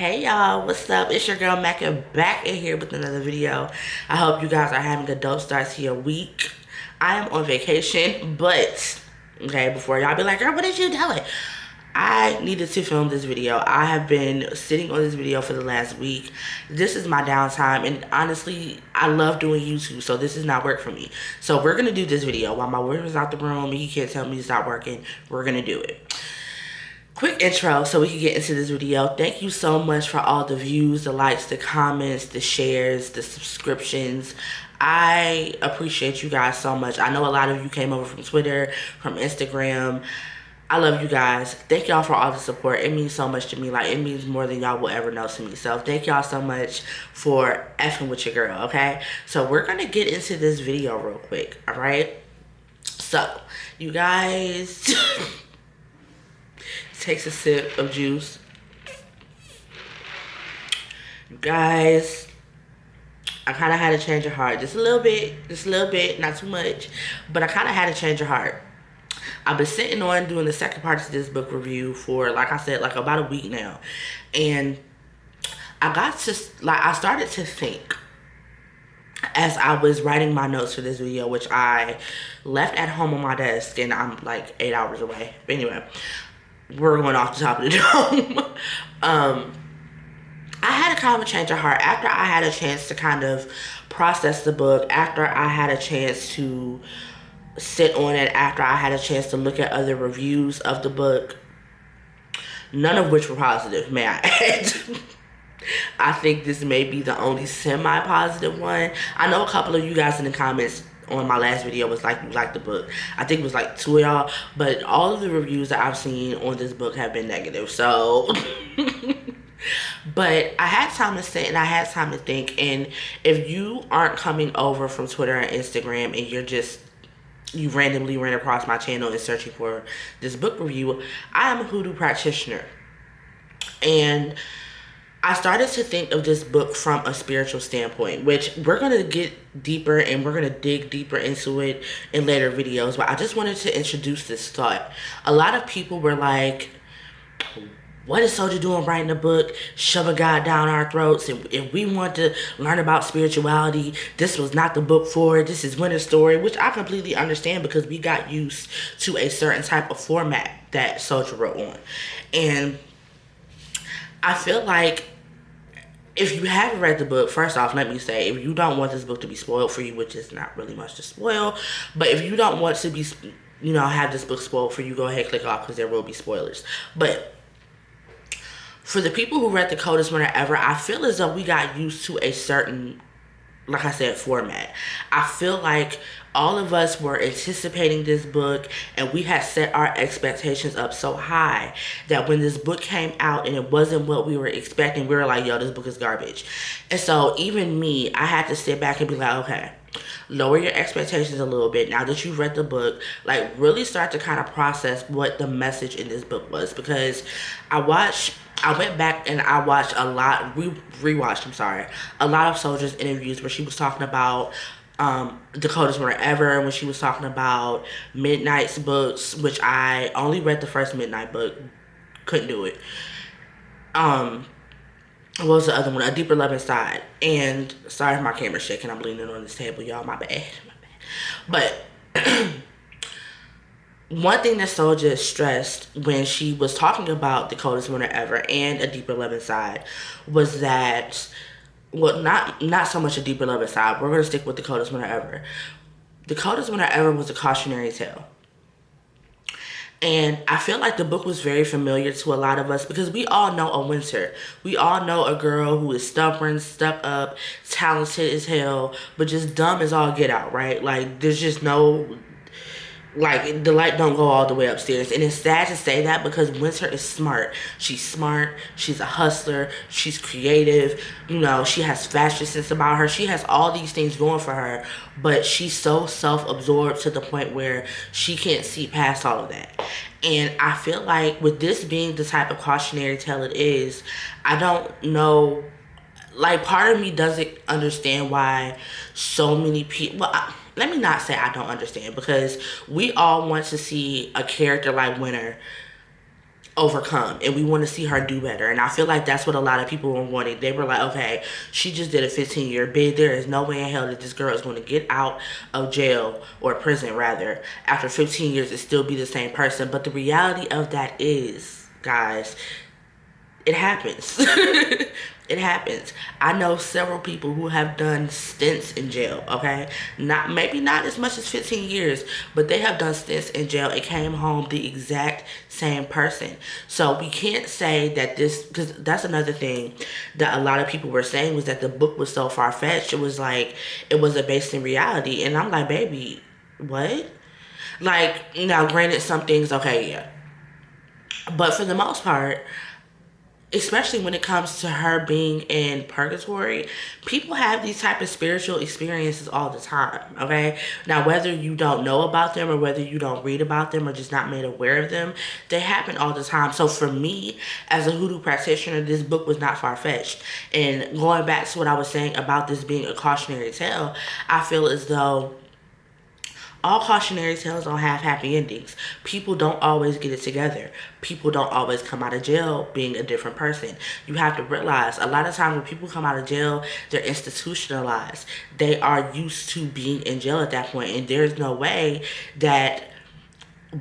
Hey y'all, what's up? It's your girl Mecca back in here with another video. I hope you guys are having a dope start to your week. I am on vacation, but okay, before y'all be like, girl, what did you do? I needed to film this video. I have been sitting on this video for the last week. This is my downtime, and honestly, I love doing YouTube, so this is not work for me. So we're gonna do this video while my boyfriend is out the room and he can't tell me to stop working. We're gonna do it. Quick intro so we can get into this video. Thank you so much for all the views, the likes, the comments, the shares, the subscriptions. I appreciate you guys so much. I know a lot of you came over from Twitter, from Instagram. I love you guys. Thank y'all for all the support. It means so much to me. Like, it means more than y'all will ever know to me. So thank y'all so much for effing with your girl, okay? So we're gonna get into this video real quick, all right? So, you guys... takes a sip of juice. You guys, I kind of had a change of heart. Just a little bit, not too much. But I kind of had a change of heart. I've been sitting on doing the second part of this book review for, like I said, like about a week now. And I started to think as I was writing my notes for this video, which I left at home on my desk, and I'm like 8 hours away. But anyway, we're going off the top of the dome. I had a kind of a change of heart after I had a chance to kind of process the book, after I had a chance to sit on it, after I had a chance to look at other reviews of the book, none of which were positive, may I add. I think this may be the only semi-positive one. I know a couple of you guys in the comments on my last video was like, you like the book. I think it was like 2 of y'all, but all of the reviews that I've seen on this book have been negative, so but I had time to sit and I had time to think. And if you aren't coming over from Twitter and Instagram and you randomly ran across my channel and searching for this book review, I am a hoodoo practitioner, and I started to think of this book from a spiritual standpoint, which we're going to get deeper and we're going to dig deeper into it in later videos. But I just wanted to introduce this thought. A lot of people were like, what is Souljah doing writing a book, shoving God down our throats? And if we want to learn about spirituality, this was not the book for it. This is Winter's story, which I completely understand because we got used to a certain type of format that Souljah wrote on. And I feel like if you haven't read the book, first off, let me say, if you don't want this book to be spoiled for you, which is not really much to spoil, but if you don't want to be, have this book spoiled for you, go ahead and click off because there will be spoilers. But for the people who read The Coldest Winter Ever, I feel as though we got used to a certain, like I said, format. I feel like all of us were anticipating this book and we had set our expectations up so high that when this book came out and it wasn't what we were expecting, we were like, yo, this book is garbage. And so even me, I had to sit back and be like, okay, lower your expectations a little bit. Now that you've read the book, like really start to kind of process what the message in this book was, because I went back and I watched a lot, rewatched a lot of Souljah's interviews where she was talking about The Coldest Winter Ever, when she was talking about Midnight's books, which I only read the first Midnight book, couldn't do it. What was the other one? A Deeper Love Inside. And sorry if my camera's shaking, I'm leaning on this table, y'all, my bad. But one thing that Souljah stressed when she was talking about The Coldest Winter Ever and A Deeper Love Inside was that, well, not so much A Deeper Love Inside. We're going to stick with The Coldest Winter Ever. The Coldest Winter Ever was a cautionary tale. And I feel like the book was very familiar to a lot of us because we all know a winter. We all know a girl who is stubborn, stuck up, talented as hell, but just dumb as all get out, right? Like, there's just no... like, the light don't go all the way upstairs. And it's sad to say that because Winter is smart. She's smart. She's a hustler. She's creative. She has fashion sense about her. She has all these things going for her. But she's so self-absorbed to the point where she can't see past all of that. And I feel like with this being the type of cautionary tale it is, I don't know... like, part of me doesn't understand why so many people... well, let me not say I don't understand, because we all want to see a character like Winter overcome, and we want to see her do better. And I feel like that's what a lot of people were wanting. They were like, okay, she just did a 15-year bid. There is no way in hell that this girl is going to get out of jail, or prison rather, after 15 years and still be the same person. But the reality of that is, guys, it happens. It happens. I know several people who have done stints in jail, okay? Maybe not as much as 15 years, but they have done stints in jail and came home the exact same person. So we can't say that this, because that's another thing that a lot of people were saying, was that the book was so far-fetched. It was like, it wasn't based in reality. And I'm like, baby, what? Like, now granted, some things, okay, yeah. But for the most part, especially when it comes to her being in purgatory, people have these type of spiritual experiences all the time, okay? Now, whether you don't know about them or whether you don't read about them or just not made aware of them, they happen all the time. So for me, as a hoodoo practitioner, this book was not far-fetched. And going back to what I was saying about this being a cautionary tale, I feel as though all cautionary tales don't have happy endings. People don't always get it together. People don't always come out of jail being a different person. You have to realize, a lot of times when people come out of jail, they're institutionalized. They are used to being in jail at that point, and there's no way that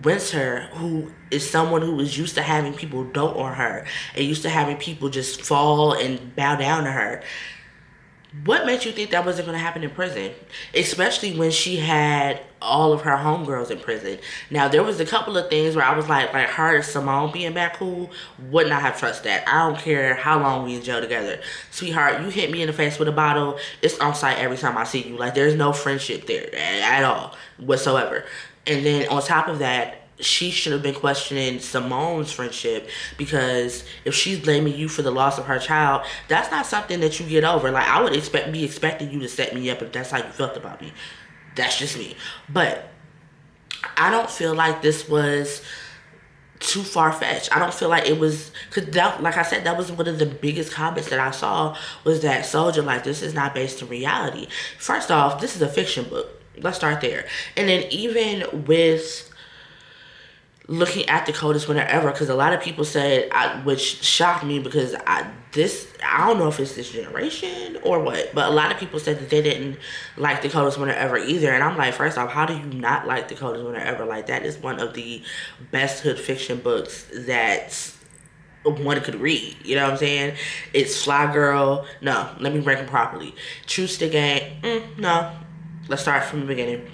Winter, who is someone who is used to having people dote on her and used to having people just fall and bow down to her, what made you think that wasn't going to happen in prison? Especially when she had all of her homegirls in prison. Now, there was a couple of things where I was like her and Simone being back cool, would not have trusted that. I don't care how long we in jail together. Sweetheart, you hit me in the face with a bottle, it's on sight every time I see you. Like, there's no friendship there at all, whatsoever. And then on top of that, she should have been questioning Simone's friendship, because if she's blaming you for the loss of her child, that's not something that you get over. Like, I would be expecting you to set me up if that's how you felt about me. That's just me. But I don't feel like this was too far-fetched. I don't feel like it was, because that, like I said, that was one of the biggest comments that I saw, was that Souljah, like, this is not based in reality. First off, this is a fiction book. Let's start there. And then even with looking at the Coldest Winter Ever, because a lot of people said, which shocked me, because I don't know if it's this generation or what, but a lot of people said that they didn't like the Coldest Winter Ever either. And I'm like, first off, how do you not like the Coldest Winter Ever? Like, that is one of the best hood fiction books that one could read. You know what I'm saying? It's Fly Girl. No, let me rank them properly. Truth to the Game. No. Let's start from the beginning.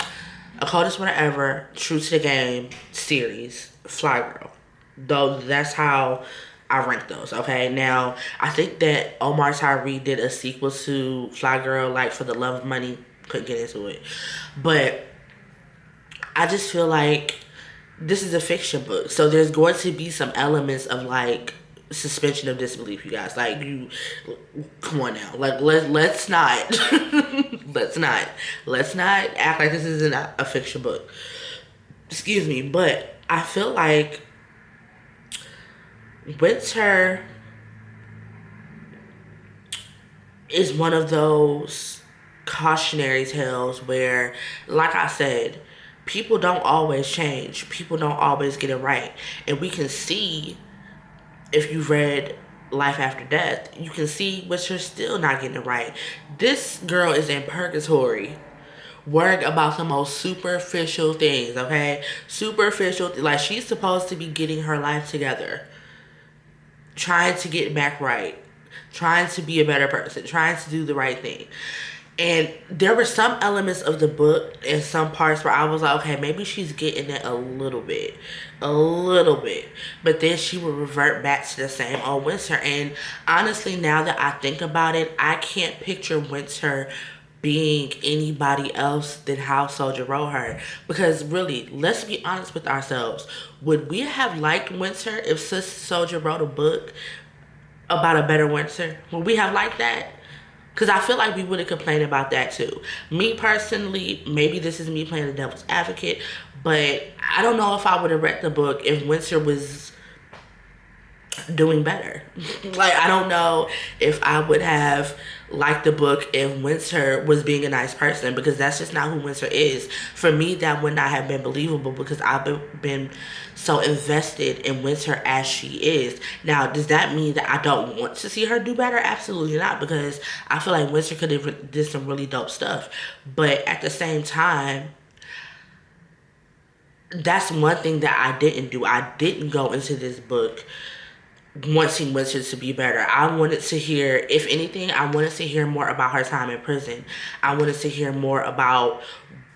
A Coldest Winter Ever, True to the Game series, Fly Girl. Though that's how I rank those, okay? Now, I think that Omar Tyree did a sequel to Fly Girl, like, For the Love of Money. Couldn't get into it. But I just feel like this is a fiction book. So there's going to be some elements of, like, suspension of disbelief, you guys. Like, you, come on now. Like, let's not let's not act like this isn't a fiction book. Excuse me. But I feel like Winter is one of those cautionary tales where, like I said, people don't always change. People don't always get it right. And we can see, if you've read Life After Death, you can see Winter still not getting it right. This girl is in purgatory, worrying about the most superficial things, okay? Superficial, like, she's supposed to be getting her life together, trying to get back right, trying to be a better person, trying to do the right thing. And there were some elements of the book and some parts where I was like, okay, maybe she's getting it a little bit. But then she would revert back to the same old Winter. And honestly, now that I think about it, I can't picture Winter being anybody else than how Souljah wrote her. Because really, let's be honest with ourselves. Would we have liked Winter if Sister Souljah wrote a book about a better Winter? Would we have liked that? Because I feel like we would have complained about that too. Me personally, maybe this is me playing the devil's advocate, but I don't know if I would have read the book if Winter was doing better. Like, I don't know if I would have liked the book if Winter was being a nice person, because that's just not who Winter is. For me, that would not have been believable, because I've been so invested in Winter as she is. Now, does that mean that I don't want to see her do better? Absolutely not, because I feel like Winter could have did some really dope stuff. But at the same time, that's one thing that I didn't do. I didn't go into this book wanting Winter to be better. I wanted to hear, if anything, I wanted to hear more about her time in prison. I wanted to hear more about,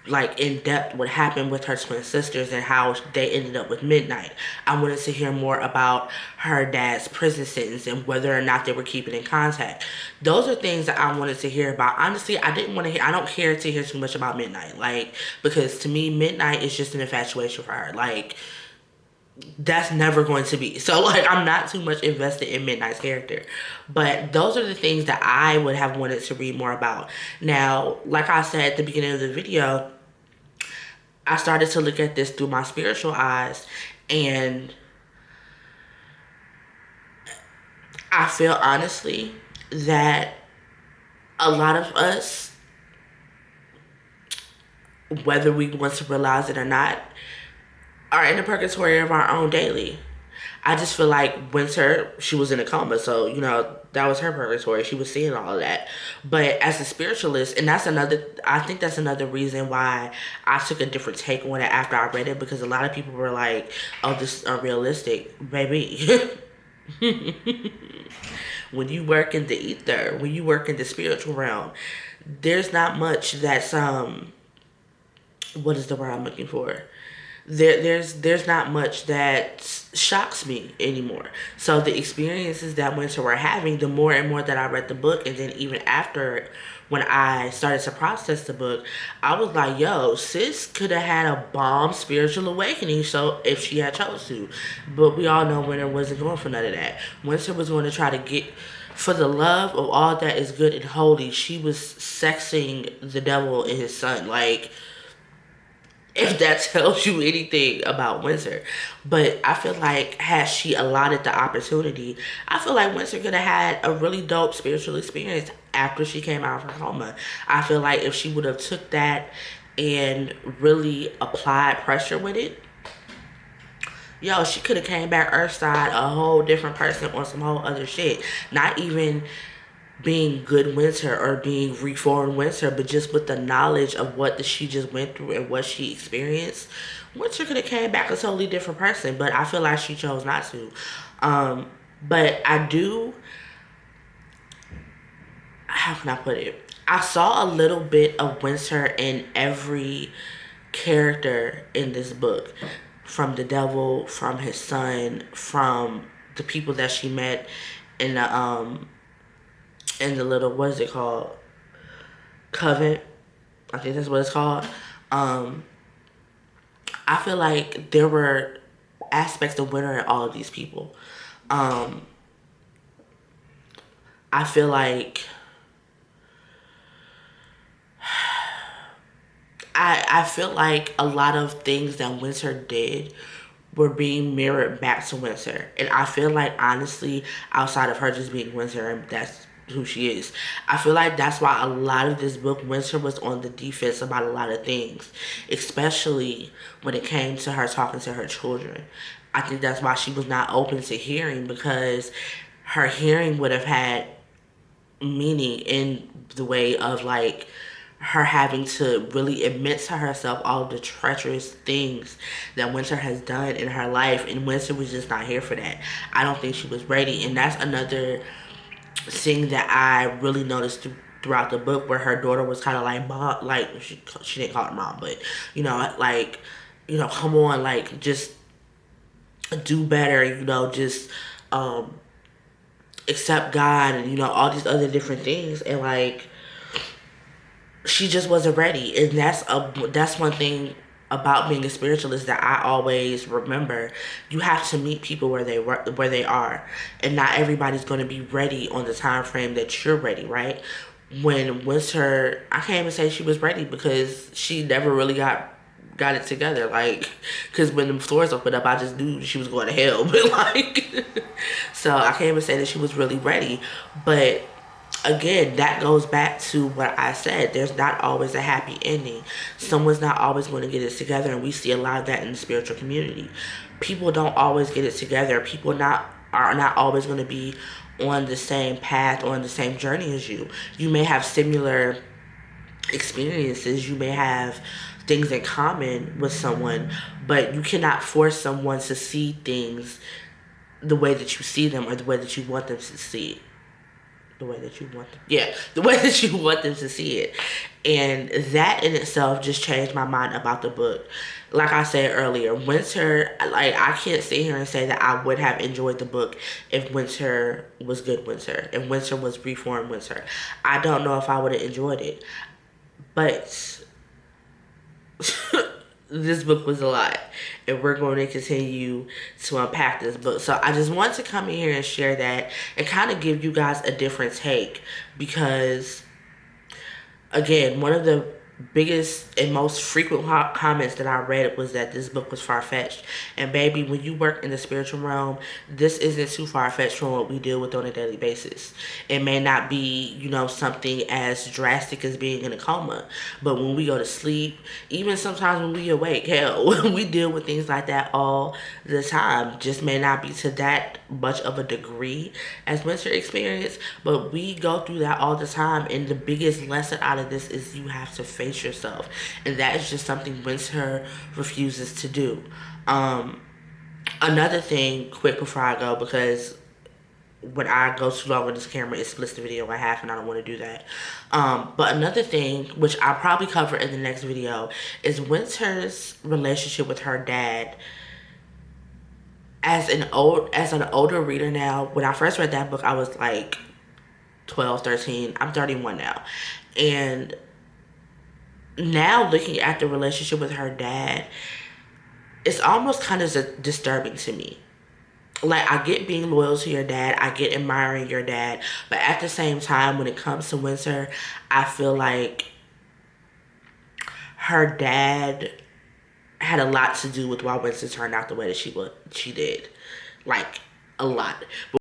like, in depth what happened with her twin sisters and how they ended up with Midnight. I wanted to hear more about her dad's prison sentence and whether or not they were keeping in contact. Those are things that I wanted to hear about. Honestly, I don't care to hear too much about Midnight. Like, because to me, Midnight is just an infatuation for her. Like, that's never going to be. So, like, I'm not too much invested in Midnight's character. But those are the things that I would have wanted to read more about. Now, like I said at the beginning of the video, I started to look at this through my spiritual eyes, and I feel honestly that a lot of us, whether we want to realize it or not, are in the purgatory of our own daily. I just feel like Winter, she was in a coma, so, you know, that was her purgatory. She was seeing all of that. But as a spiritualist, and I think that's another reason why I took a different take on it after I read it, because a lot of people were like, oh, this is unrealistic. Baby. When you work in the ether, when you work in the spiritual realm, there's not much that's, what is the word I'm looking for? There's not much that shocks me anymore. So the experiences that Winter were having, the more and more that I read the book, and then even after, when I started to process the book, I was like, yo, sis could have had a bomb spiritual awakening, so if she had chose to. But we all know Winter wasn't going for none of that. Winter was going to try to get, for the love of all that is good and holy, she was sexing the devil and his son. Like, if that tells you anything about Winter. But I feel like, had she allotted the opportunity, I feel like Winter could have had a really dope spiritual experience after she came out of her coma. I feel like if she would have took that and really applied pressure with it, yo, she could have came back Earthside a whole different person on some whole other shit. Not even being good Winter or being reformed Winter, but just with the knowledge of what she just went through and what she experienced, Winter could have came back a totally different person. But I feel like she chose not to. But I do, how can I put it? I saw a little bit of Winter in every character in this book. From the devil, from his son, from the people that she met in the little, what is it called? Coven. I think that's what it's called. I feel like there were aspects of Winter in all of these people. I feel like I feel like a lot of things that Winter did were being mirrored back to Winter. And I feel like, honestly, outside of her just being Winter, and that's who she is, I feel like that's why a lot of this book, Winter was on the defense about a lot of things, especially when it came to her talking to her children. I think that's why she was not open to hearing, because her hearing would have had meaning in the way of, like, her having to really admit to herself all of the treacherous things that Winter has done in her life, and Winter was just not here for that. I don't think she was ready, and that's another thing that I really noticed throughout the book, where her daughter was kind of like, mom, like, she didn't call her mom, but, you know, like, you know, come on, like, just do better, you know, just accept God, and, you know, all these other different things, and, like, she just wasn't ready. And that's one thing about being a spiritualist that I always remember. You have to meet people where they are, and not everybody's going to be ready on the time frame that you're ready, right? When Winter, I can't even say she was ready, because she never really got it together, like, because when the floors opened up, I just knew she was going to hell. But, like, So I can't even say that she was really ready. But again, that goes back to what I said. There's not always a happy ending. Someone's not always going to get it together, and we see a lot of that in the spiritual community. People don't always get it together. People are not always going to be on the same path or on the same journey as you. You may have similar experiences. You may have things in common with someone, but you cannot force someone to see things the way that you see them or the way that you want them to see it. The way that you want them. Yeah, the way that you want them to see it. And that in itself just changed my mind about the book. Like I said earlier, Winter, like I can't sit here and say that I would have enjoyed the book if Winter was good Winter. If Winter was reformed Winter. I don't know if I would have enjoyed it. But this book was a lot, and we're going to continue to unpack this book. So I just want to come in here and share that and kind of give you guys a different take, because again, one of the biggest and most frequent comments that I read was that this book was far-fetched. And baby, when you work in the spiritual realm, this isn't too far-fetched from what we deal with on a daily basis. It may not be, something as drastic as being in a coma, but when we go to sleep, even sometimes when we awake, hell, we deal with things like that all the time. Just may not be to that much of a degree as Winter experienced, but we go through that all the time. And the biggest lesson out of this is you have to face yourself, and that is just something Winter refuses to do. Another thing, quick before I go, because when I go too long with this camera, it splits the video in half, and I don't want to do that. But another thing, which I'll probably cover in the next video, is Winter's relationship with her dad. As an older reader now, when I first read that book, I was like 12, 13. I'm 31 now, and now looking at the relationship with her dad, it's almost kind of disturbing to me. Like, I get being loyal to your dad, I get admiring your dad, but at the same time, when it comes to Winter, I feel like her dad had a lot to do with why Winter turned out the way that she did. Like, a lot. But